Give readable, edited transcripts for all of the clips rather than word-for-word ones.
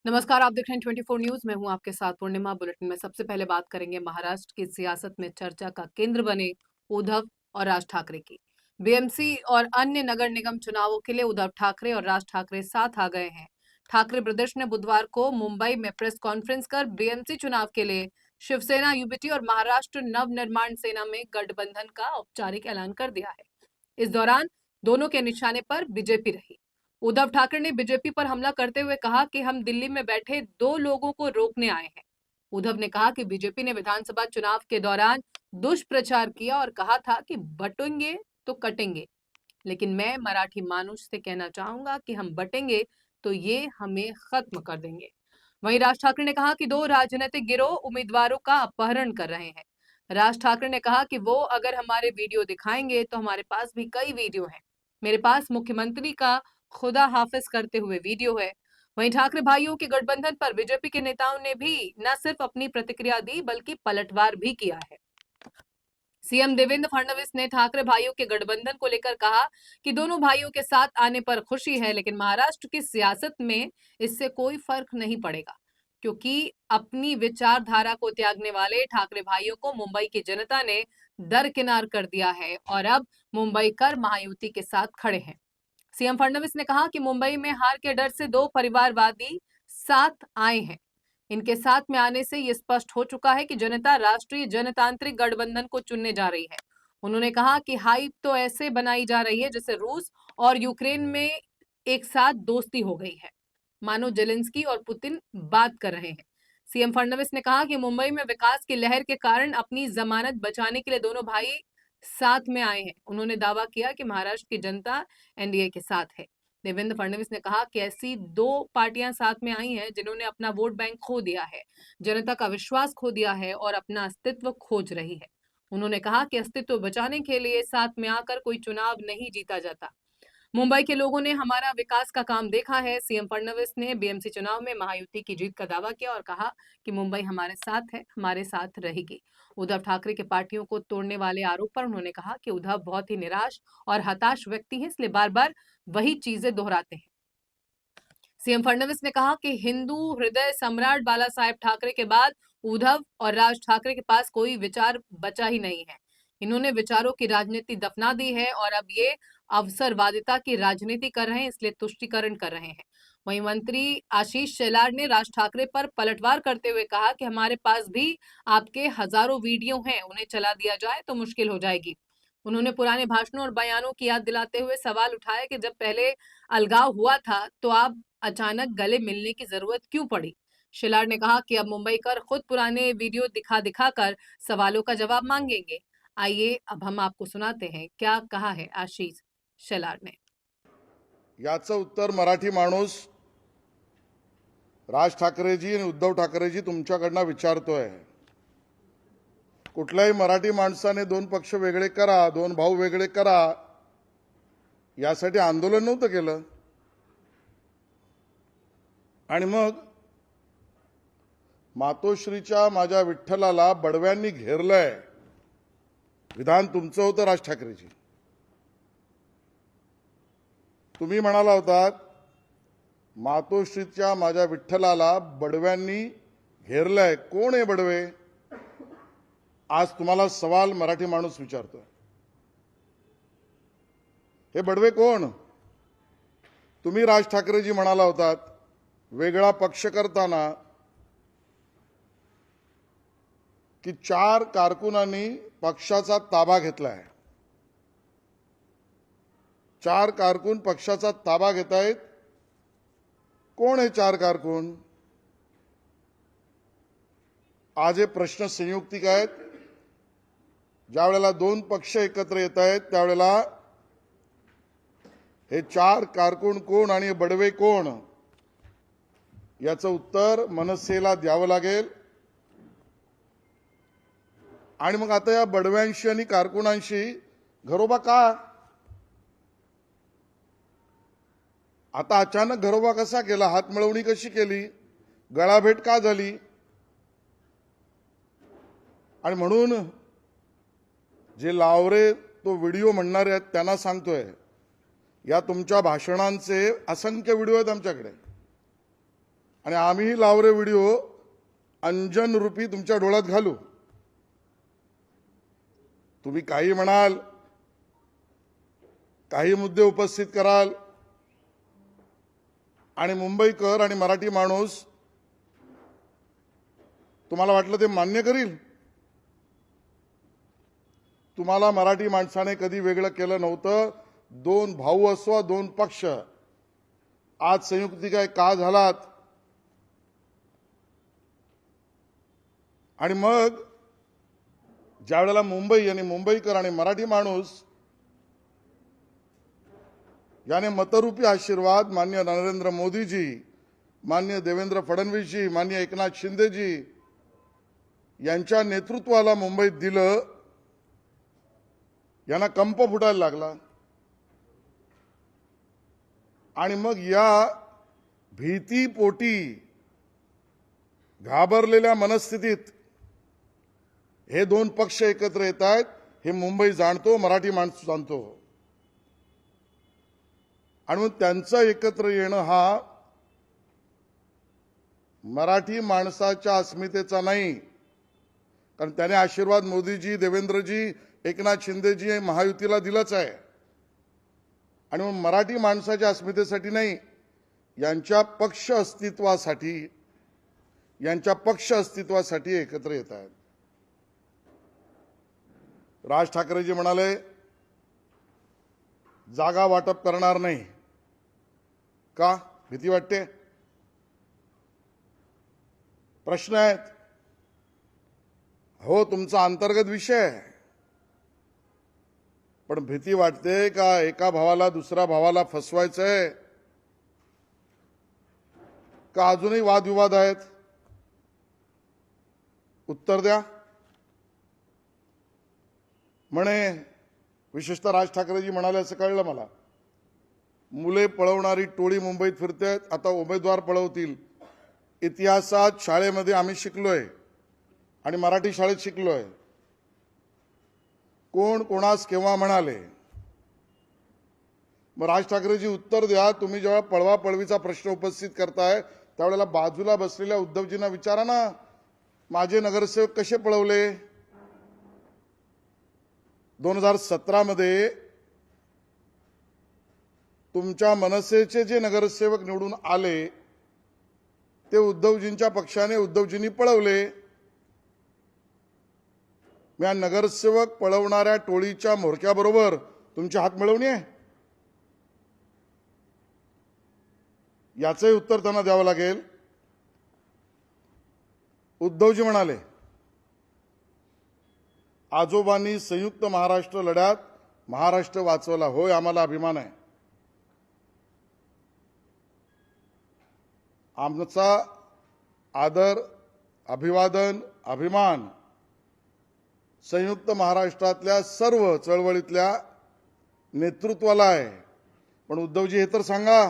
नमस्कार, आप देख रहे हैं 24 न्यूज। मैं हूं आपके साथ पूर्णिमा। बुलेटिन में सबसे पहले बात करेंगे महाराष्ट्र की सियासत में चर्चा का केंद्र बने उद्धव और राज ठाकरे की। बीएमसी और अन्य नगर निगम चुनावों के लिए उद्धव ठाकरे और राज ठाकरे साथ आ गए हैं। ठाकरे ब्रदर्स ने बुधवार को मुंबई में प्रेस कॉन्फ्रेंस कर बीएमसी चुनाव के लिए शिवसेना, यूबीटी और महाराष्ट्र नवनिर्माण सेना में गठबंधन का औपचारिक ऐलान कर दिया है। इस दौरान दोनों के निशाने पर बीजेपी रही। उद्धव ठाकरे ने बीजेपी पर हमला करते हुए कहा कि हम दिल्ली में बैठे दो लोगों को रोकने आए हैं। उद्धव ने कहा कि बीजेपी ने विधानसभा चुनाव के दौरान दुष्प्रचार किया और कहा था कि बटेंगे तो कटेंगे, लेकिन मैं मराठी मानुष से कहना चाहूंगा कि हम बटेंगे तो ये हमें खत्म कर देंगे। वहीं राज ठाकरे ने कहा कि दो राजनीतिक गिरोह उम्मीदवारों का अपहरण कर रहे हैं। राज ठाकरे ने कहा कि वो अगर हमारे वीडियो दिखाएंगे तो हमारे पास भी कई वीडियो हैं। मेरे पास मुख्यमंत्री का खुदा हाफिज करते हुए वीडियो है। वहीं ठाकरे भाइयों के गठबंधन पर बीजेपी के नेताओं ने भी न सिर्फ अपनी प्रतिक्रिया दी बल्कि पलटवार भी किया है। सीएम देवेंद्र फडणवीस ने ठाकरे भाइयों के गठबंधन को लेकर कहा कि दोनों भाइयों के साथ आने पर खुशी है, लेकिन महाराष्ट्र की सियासत में इससे कोई फर्क नहीं पड़ेगा, क्योंकि अपनी विचारधारा को त्यागने वाले ठाकरे भाइयों को मुंबई की जनता ने दरकिनार कर दिया है और अब मुंबई कर महायुति के साथ खड़े हैं। सीएम फडणवीस ने कहा कि मुंबई में हार के डर से दो परिवारवादी साथ आए हैं। इनके साथ में आने से ये स्पष्ट हो चुका है कि जनता राष्ट्रीय जनतांत्रिक गठबंधन को चुनने जा रही है। उन्होंने कहा कि हाइप तो ऐसे बनाई जा रही है जैसे रूस और यूक्रेन में एक साथ दोस्ती हो गई है, मानो जेलेंस्की और पुतिन बात कर रहे हैं। सीएम फडणवीस ने कहा कि मुंबई में विकास की लहर के कारण अपनी जमानत बचाने के लिए दोनों भाई साथ में आए हैं। उन्होंने दावा किया कि महाराष्ट्र की जनता एनडीए के साथ है। देवेंद्र फडणवीस ने कहा कि ऐसी दो पार्टियां साथ में आई हैं जिन्होंने अपना वोट बैंक खो दिया है, जनता का विश्वास खो दिया है और अपना अस्तित्व खोज रही है। उन्होंने कहा कि अस्तित्व बचाने के लिए साथ में आकर कोई चुनाव नहीं जीता जाता। मुंबई के लोगों ने हमारा विकास का काम देखा है। सीएम फडणवीस ने बीएमसी चुनाव में महायुति की जीत का दावा किया और कहा कि मुंबई हमारे साथ है, हमारे साथ रहेगी। उद्धव ठाकरे के पार्टियों को तोड़ने वाले आरोप पर उन्होंने कहा कि उद्धव बहुत ही निराश और हताश व्यक्ति हैं, इसलिए बार बार वही चीजें दोहराते हैं। सीएम फडणवीस ने कहा कि हिंदू हृदय सम्राट बाला साहेब ठाकरे के बाद उद्धव और राज ठाकरे के पास कोई विचार बचा ही नहीं है। इन्होंने विचारों की राजनीति दफना दी है और अब ये अवसरवादिता की राजनीति कर रहे हैं, इसलिए तुष्टीकरण कर रहे हैं। वहीं मंत्री आशीष शेलार ने राज ठाकरे पर पलटवार करते हुए कहा कि हमारे पास भी आपके हजारों वीडियो हैं, उन्हें चला दिया जाए तो मुश्किल हो जाएगी। उन्होंने पुराने भाषणों और बयानों की याद दिलाते हुए सवाल उठाया कि जब पहले अलगाव हुआ था तो आप अचानक गले मिलने की जरूरत क्यों पड़ी। शिलार ने कहा कि अब मुंबईकर खुद पुराने वीडियो दिखा दिखा कर सवालों का जवाब मांगेंगे। आइए अब हम आपको सुनाते हैं क्या कहा है आशीष शेलार ने। याचं उत्तर मराठी माणूस राज ठाकरेजी आणि उद्धव ठाकरेजी तुमच्याकडनं विचारतोय। कुठल्याही मराठी माणसाने दोन पक्ष वेगळे करा, दोन भाऊ वेगळे करा यासाठी आंदोलन नव्हतं केलं। आणि मग मातोश्रीच्या माझ्या विठ्ठलाला बडव्यांनी घेरलंय, विधान तुमचं होतं राज ठाकरेजी। तुम्ही म्हणाला होतात मातोश्रीच्या माझ्या विठ्ठलाला बडव्यांनी घेरलंय, कोण आहे बडवे? आज तुम्हाला सवाल मराठी माणूस विचारतोय, हे बडवे कोण? तुम्ही राज ठाकरेजी म्हणाला होतात वेगळा पक्ष करताना की 4 कारकुनांनी पक्षाचा ताबा घेतलाय। 4 कारकून पक्षाचा ताबा घेतायत। कोण आहे 4 कारकून? आज हे प्रश्न संयुक्तिक आहेत। ज्यावेळेला 2 पक्ष एकत्र येत आहेत त्यावेळेला हे 4 कारकून कोण आणि बडवे कोण याचं उत्तर मनसेला द्यावं लागेल। आणि मग आता या बडव्यांशी आणि कारकुनांशी घरोबा का? आता अचानक घरोबा कसा केला? हातमिळवणी कशी केली? गळाभेट का झाली? आणि म्हणून जे लावरे तो व्हिडिओ म्हणणारे आहेत त्यांना सांगतोय, या तुमच्या भाषणांचे असंख्य व्हिडिओ आहेत आमच्याकडे। आणि आम्ही लावरे व्हिडिओ अंजन रूपी तुमच्या डोळ्यात घालू. तुम्ही काही म्हणाल, काही मुद्दे उपस्थित कराल आणि मुंबईकर आणि मराठी माणूस तुम्हाला वाटलं ते मान्य करील. तुम्हाला मराठी माणसाने कधी वेगळं केलं नव्हतं. दोन भाऊ असो, दोन पक्ष, आज संयुक्तिक का झालात. आणि मग ज्या वेळेला मुंबई आणि मुंबईकर आणि मराठी माणूस याने मतरूपी आशीर्वाद माननीय नरेंद्र मोदीजी, माननीय देवेंद्र फडणवीसजी, माननीय एकनाथ शिंदेजी यांच्या नेतृत्वाला मुंबईत दिलं, यांना कंप फुटायला लागला. आणि मग या भीतीपोटी घाबरलेल्या मनस्थितीत हे दोन पक्ष एकत्र येत आहेत. हे मुंबई जाणतो, मराठी माणूस जाणतो. आणि मग त्यांचं एकत्र येणं हा मराठी माणसाच्या अस्मितेचा नाही, कारण त्याने आशीर्वाद मोदीजी, देवेंद्रजी, एकनाथ शिंदेजी महायुतीला दिलंच आहे. आणि मग मराठी माणसाच्या अस्मितेसाठी नाही, यांच्या पक्ष अस्तित्वासाठी एकत्र येत आहेत. राज ठाकरेजी म्हणाले जागा वाटप करणार नाही. का? भीती वाटते? प्रश्न आहेत. हो, तुमचा अंतर्गत विषय आहे, पण भीती वाटते का एका भावाला दुसऱ्या भावाला फसवायचंय का अजूनही वादविवाद आहेत? उत्तर द्या. म्हणे विशेषतः राज ठाकरेजी म्हणाले असं कळलं मला, मुले पळवणारी टोळी मुंबईत फिरतेत, आता उमेदवार पळवतील. इतिहासात शाळेमध्ये आम्ही शिकलोय आणि मराठी शाळेत शिकलोय, कोण कोणास केव्हा म्हणाले. मग राज ठाकरेजी उत्तर द्या. तुम्ही जेव्हा पळवापळवीचा प्रश्न उपस्थित करताय त्यावेळेला बाजूला बसलेल्या उद्धवजींना विचारा ना, माझे नगरसेवक कसे पळवले. 2017 मध्ये तुमच्या मनसेचे जे नगरसेवक निवडून आले ते उद्धवजींच्या पक्षाने, उद्धवजींनी पळवले. या नगरसेवक पळवणाऱ्या टोळीच्या म्होरक्याबरोबर तुमची हात मिळवणी आहे? याचंही उत्तर त्यांना द्यावं लागेल. उद्धवजी म्हणाले आजोबांनी संयुक्त महाराष्ट्र लढ्यात महाराष्ट्र वाचवला. होय, आम्हाला अभिमान आहे. आमचा आदर, अभिवादन, अभिमान संयुक्त महाराष्ट्रातल्या सर्व चळवळीतल्या नेतृत्वाला आहे. पण उद्धवजी हे तर सांगा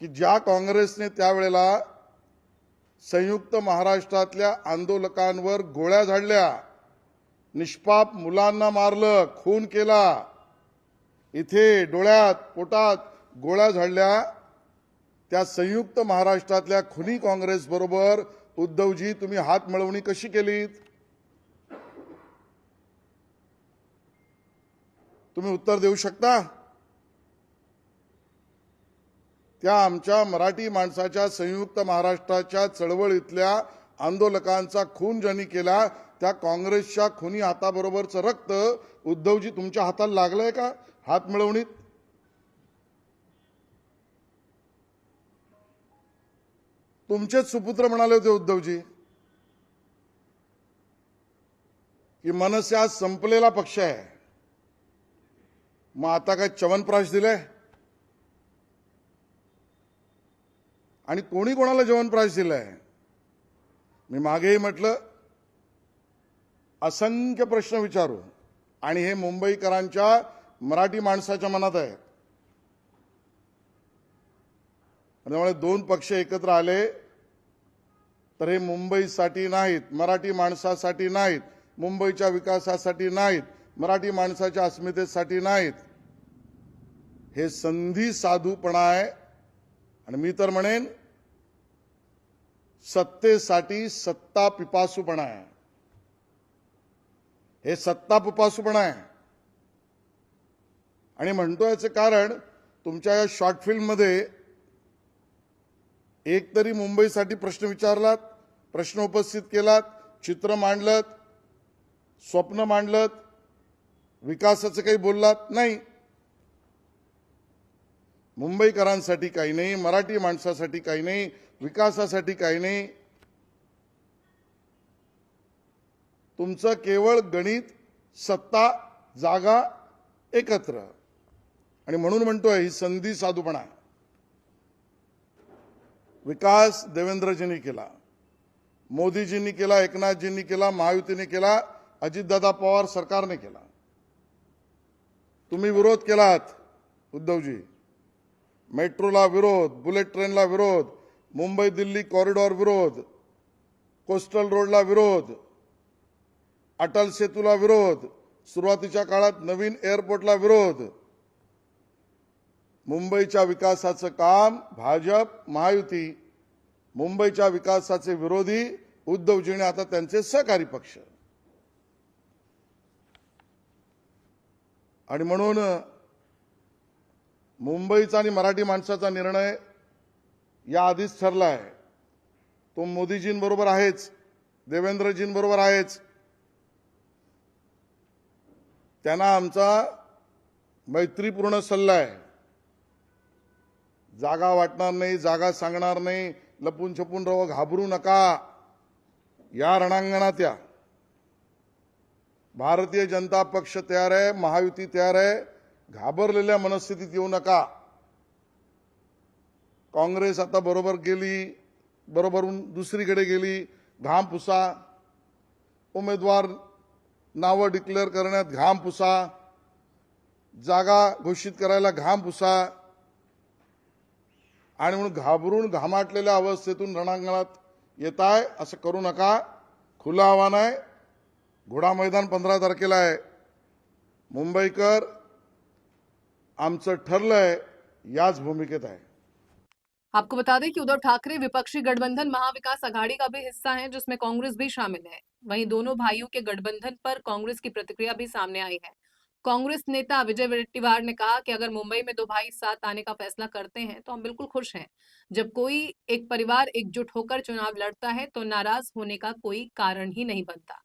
की ज्या काँग्रेसने त्यावेळेला संयुक्त महाराष्ट्रातल्या आंदोलकांवर गोळ्या झाडल्या, निष्पाप मुलांना मारलं, खून केला, इथे डोळ्यात पोटात गोळ्या झाडल्या, त्या संयुक्त महाराष्ट्रातल्या खुनी काँग्रेस बरोबर उद्धवजी तुम्ही हात मिळवणी कशी केलीत? तुम्ही उत्तर देऊ शकता? त्या आमच्या मराठी माणसाच्या संयुक्त महाराष्ट्राच्या चळवळीतल्या आंदोलकांचा खून ज्यांनी केला त्या काँग्रेसच्या खुनी हाताबरोबरचं रक्त उद्धवजी तुमच्या हाताला लागलंय का हात मिळवणीत? तुमचेच सुपुत्र म्हणाले होते उद्धवजी की मनसे आज संपलेला पक्ष आहे. मग आता काय च्यवनप्राश दिलंय? आणि कोणी कोणाला च्यवनप्राश दिलंय? मी मागेही म्हटलं असंख्य प्रश्न विचारू आणि हे मुंबईकरांच्या मराठी माणसाच्या मनात आहे. त्यामुळे दोन पक्ष एकत्र आले तर हे मुंबईसाठी नाहीत, मराठी माणसासाठी नाहीत, मुंबईच्या विकासासाठी नाहीत, मराठी माणसाच्या अस्मितेसाठी नाहीत. हे संधी साधूपणा आहे. आणि मी तर म्हणेन सत्तेसाठी सत्ता पिपासूपणा आहे. हे सत्ता पिपासूपणा आहे. आणि म्हणतो याचं कारण तुमच्या या शॉर्ट फिल्ममध्ये एक तरी मुंबईसाठी प्रश्न विचारलात, प्रश्न उपस्थित केलात, चित्र मांडलत, स्वप्न मांडलत, विकासाचं काही बोललात नाही. मुंबईकरांसाठी काही नाही, मराठी माणसासाठी काही नाही, विकासासाठी काही नाही. तुमचं केवळ गणित, सत्ता, जागा एकत्र. आणि म्हणून म्हणतोय ही संधी साधूपणा. विकास देवेंद्रजींनी केला, मोदीजींनी केला, एकनाथजींनी केला, महायुतीने केला, अजितदादा पवार सरकारने केला. तुम्ही विरोध केलात उद्धवजी. मेट्रोला विरोध, बुलेट ट्रेनला विरोध, मुंबई दिल्ली कॉरिडॉर विरोध, कोस्टल रोडला विरोध, अटल सेतूला विरोध, सुरुवातीच्या काळात नवीन एअरपोर्टला विरोध. मुंबईच्या विकासाचं काम भाजप, महायुती, मुंबईच्या विकासाचे विरोधी उद्धवजीने आता त्यांचे सहकारी पक्ष. आणि म्हणून मुंबईचा आणि मराठी माणसाचा निर्णय या आधीच ठरला आहे. तो मोदीजींबरोबर आहेच, देवेंद्रजींबरोबर आहेच. त्यांना आमचा मैत्रीपूर्ण सल्ला आहे. जागा वाटणार नाही, जागा सांगणार नाही, लपून छपून राहा, घाबरू नका. या रणांगणात या. भारतीय जनता पक्ष तयार आहे, महायुती तयार आहे. घाबरलेल्या मनस्थितीत येऊ नका. काँग्रेस आता बरोबर गेली, बरोबरून दुसरीकडे गेली. घाम पुसा. उमेदवार नावं डिक्लेअर करण्यात घाम पुसा. जागा घोषित करायला घाम पुसा. आणि म्हणून घाबरून घामाटलेल्या अवस्थेतून रणांगणात येताय असं करू नका. खुलं आव्हान आहे. घोडा मैदान 15 तारखेला आहे. मुंबईकर आमचं ठरलंय याच भूमिकेत आहे. आपको बता दें कि उद्धव ठाकरे विपक्षी गठबंधन महाविकास आघाड़ी का भी हिस्सा हैं, जिसमें कांग्रेस भी शामिल है। वहीं दोनों भाइयों के गठबंधन पर कांग्रेस की प्रतिक्रिया भी सामने आई है। कांग्रेस नेता विजय वडेट्टीवार ने कहा कि अगर मुंबई में दो भाई साथ आने का फैसला करते हैं तो हम बिल्कुल खुश हैं। जब कोई एक परिवार एकजुट होकर चुनाव लड़ता है तो नाराज होने का कोई कारण ही नहीं बनता।